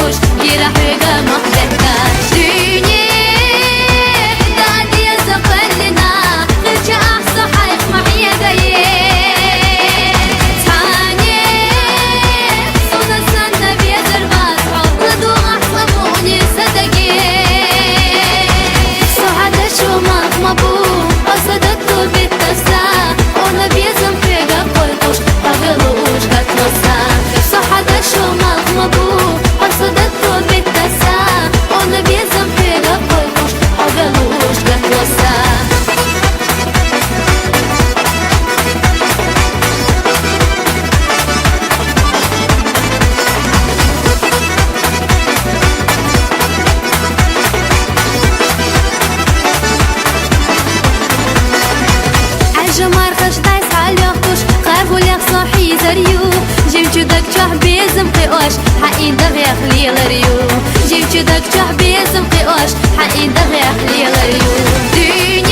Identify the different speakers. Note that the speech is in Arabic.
Speaker 1: قوش جيرا حقا محدكاش دنيا دادي زقلنا غيرجع أحصى حيق معي دايين تاني صونا سنة بيزر باسحو لدو أحصموني صدقين سعادة شو مطمبو وصدقتو بالتسا وانا بيزم فيقا قلقوش قبلوش قتلسا سعادة شو مطمبو وصدقتو بالتسا وانا بيزم فيقا قلقوش قبلوش قتلسا عالجمار خش دايس عاليوخوش خافو ليخ صاحي زريو جيب جدك جاه بيزم قيوش حقي دغيخ لي غريو جيب جدك جاه بيزم قيوش حقي دغيخ لي غريو